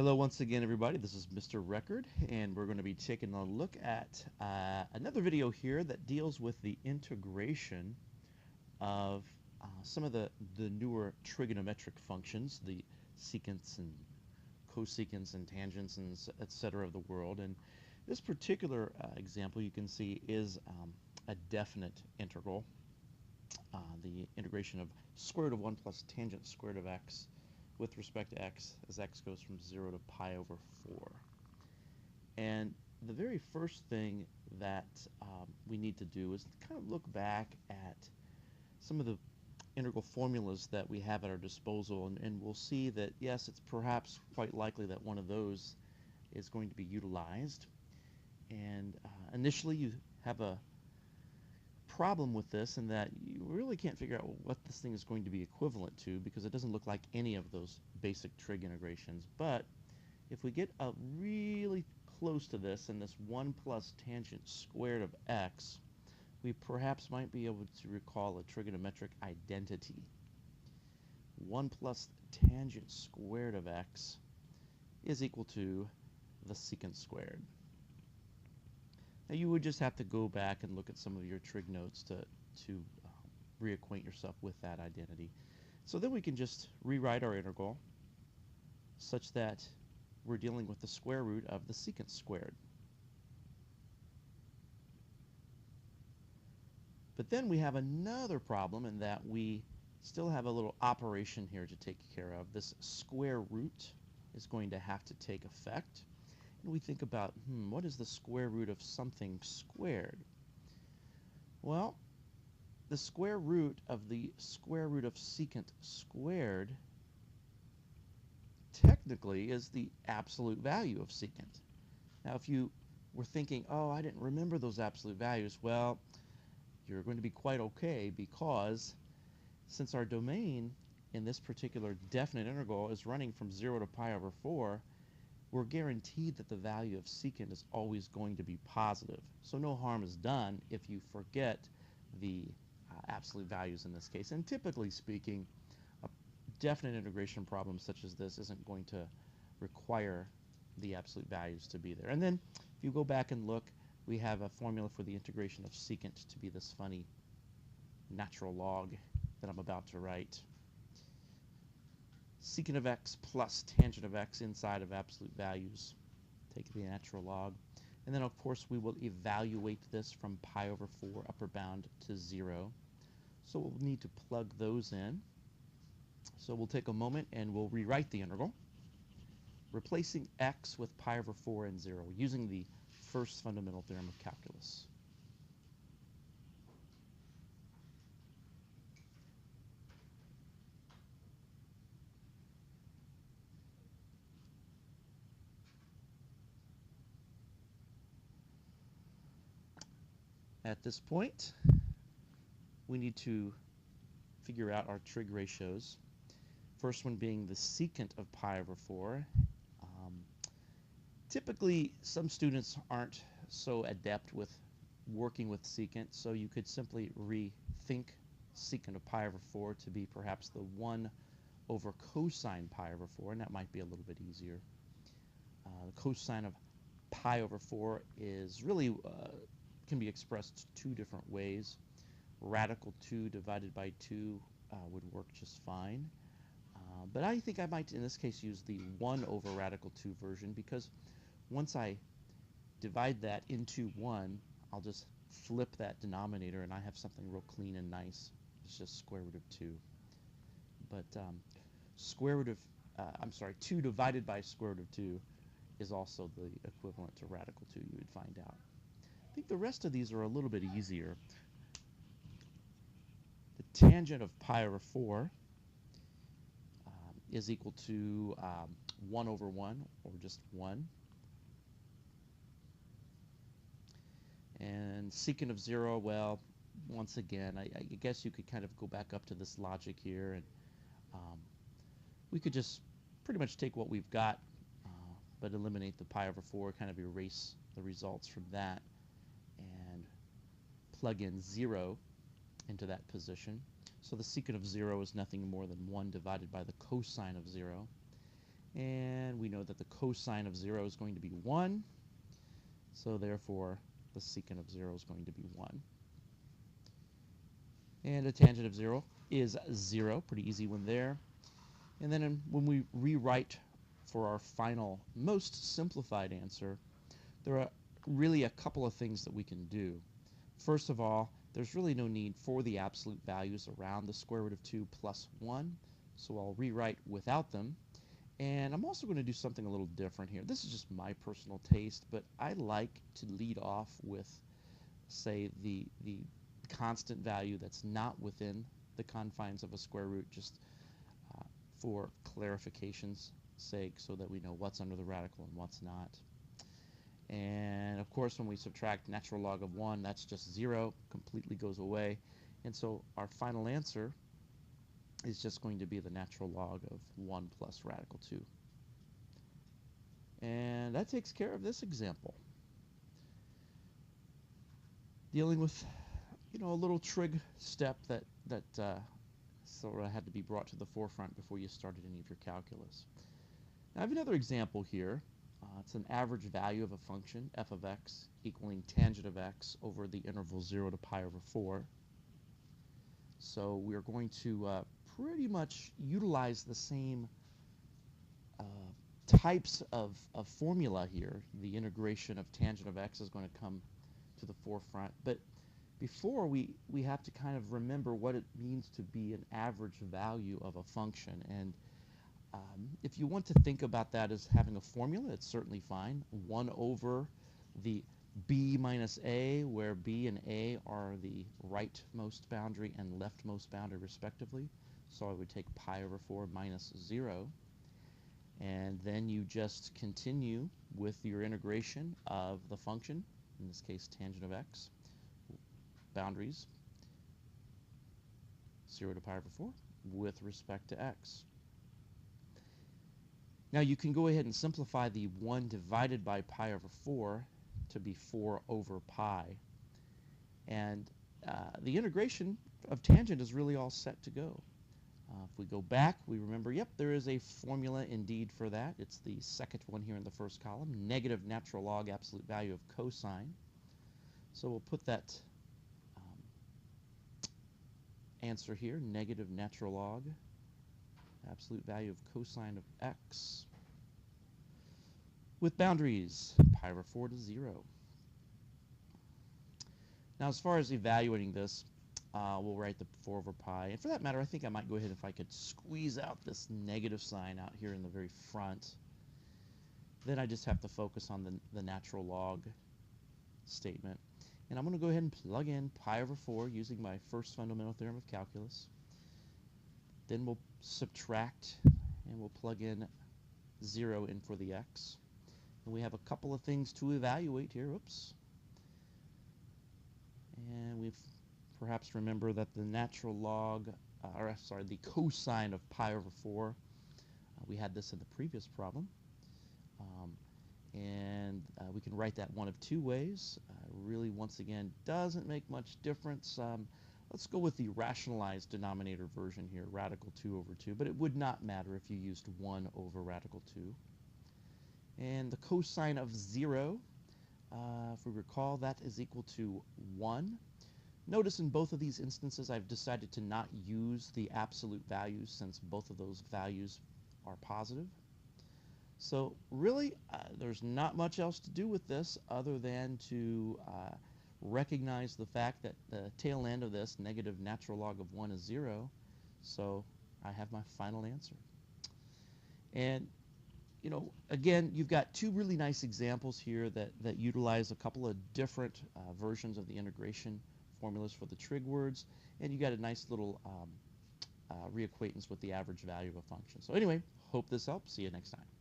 Hello once again, everybody. This is Mr. Record, and we're going to be taking a look at another video here that deals with the integration of some of the newer trigonometric functions, the secants and cosecants and tangents and etc. of the world. And this particular example you can see is a definite integral, the integration of square root of 1 plus tangent square root of x with respect to x as x goes from 0 to pi over 4. And the very first thing that we need to do is kind of look back at some of the integral formulas that we have at our disposal, and we'll see that yes, it's perhaps quite likely that one of those is going to be utilized. And initially you have a problem with this in that you really can't figure out what this thing is going to be equivalent to, because it doesn't look like any of those basic trig integrations. But if we get really close to this, and this 1 plus tangent squared of x, we perhaps might be able to recall a trigonometric identity. 1 plus tangent squared of x is equal to the secant squared. Now you would just have to go back and look at some of your trig notes to reacquaint yourself with that identity. So then we can just rewrite our integral such that we're dealing with the square root of the secant squared. But then we have another problem in that we still have a little operation here to take care of. This square root is going to have to take effect. And we think about, what is the square root of something squared? Well, the square root of the square root of secant squared technically is the absolute value of secant. Now, if you were thinking, oh, I didn't remember those absolute values, well, you're going to be quite okay, because since our domain in this particular definite integral is running from 0 to pi over 4, we're guaranteed that the value of secant is always going to be positive. So no harm is done if you forget the absolute values in this case. And typically speaking, a definite integration problem such as this isn't going to require the absolute values to be there. And then if you go back and look, we have a formula for the integration of secant to be this funny natural log that I'm about to write. Secant of x plus tangent of x inside of absolute values. Take the natural log. And then, of course, we will evaluate this from pi over 4 upper bound to 0. So we'll need to plug those in. So we'll take a moment and we'll rewrite the integral, replacing x with pi over 4 and 0 using the first fundamental theorem of calculus. At this point, we need to figure out our trig ratios. First one being the secant of pi over 4. Typically, some students aren't so adept with working with secant, so you could simply rethink secant of pi over 4 to be perhaps the 1 over cosine pi over 4, and that might be a little bit easier. The cosine of pi over 4 is really can be expressed 2 different ways. Radical 2 divided by 2 would work just fine. But I think I might, in this case, use the 1 over radical 2 version, because once I divide that into 1, I'll just flip that denominator and I have something real clean and nice. It's just square root of 2. But square root of, 2 divided by square root of 2 is also the equivalent to radical 2, you would find out. I think the rest of these are a little bit easier. The tangent of pi over 4 is equal to 1 over 1, or just 1. And secant of 0, well, once again, I guess you could kind of go back up to this logic here, and we could just pretty much take what we've got, but eliminate the pi over 4, kind of erase the results from that, and plug in 0 into that position. So the secant of 0 is nothing more than 1 divided by the cosine of 0. And we know that the cosine of 0 is going to be 1. So therefore, the secant of 0 is going to be 1. And a tangent of 0 is 0. Pretty easy one there. And then when we rewrite for our final, most simplified answer, there are really a couple of things that we can do. First of all, there's really no need for the absolute values around the square root of 2 plus 1. So I'll rewrite without them. And I'm also going to do something a little different here. This is just my personal taste, but I like to lead off with, say, the constant value that's not within the confines of a square root, just for clarification's sake, so that we know what's under the radical and what's not. And of course, when we subtract natural log of 1, that's just 0, completely goes away. And so our final answer is just going to be the natural log of 1 plus radical 2. And that takes care of this example. Dealing with, a little trig step that sort of had to be brought to the forefront before you started any of your calculus. Now I have another example here. It's an average value of a function, f of x, equaling tangent of x over the interval 0 to pi over 4. So we're going to pretty much utilize the same types of formula here. The integration of tangent of x is going to come to the forefront. But before, we have to kind of remember what it means to be an average value of a function. And if you want to think about that as having a formula, it's certainly fine. 1 over the b minus a, where b and a are the rightmost boundary and leftmost boundary respectively. So I would take pi over 4 minus 0. And then you just continue with your integration of the function, in this case tangent of x, boundaries 0 to pi over 4 with respect to x. Now you can go ahead and simplify the 1 divided by pi over 4 to be 4 over pi. And the integration of tangent is really all set to go. If we go back, we remember, yep, there is a formula indeed for that. It's the second one here in the first column, negative natural log absolute value of cosine. So we'll put that answer here, negative natural log absolute value of cosine of x with boundaries pi over 4 to 0. Now as far as evaluating this, we'll write the 4 over pi. And for that matter, I think I might go ahead if I could squeeze out this negative sign out here in the very front. Then I just have to focus on the natural log statement. And I'm going to go ahead and plug in pi over 4 using my first fundamental theorem of calculus. Then we'll subtract and we'll plug in 0 in for the x. And we have a couple of things to evaluate here. Oops. And we've perhaps remember that the natural log, the cosine of pi over 4, we had this in the previous problem. And we can write that one of two ways. Really, once again, doesn't make much difference. Let's go with the rationalized denominator version here, radical 2 over 2. But it would not matter if you used 1 over radical 2. And the cosine of 0, if we recall, that is equal to 1. Notice in both of these instances I've decided to not use the absolute values since both of those values are positive. So really, there's not much else to do with this other than to recognize the fact that the tail end of this, negative natural log of 1 is 0. So I have my final answer. And again, you've got two really nice examples here that utilize a couple of different versions of the integration formulas for the trig words, and you got a nice little reacquaintance with the average value of a function. So anyway, hope this helps. See you next time.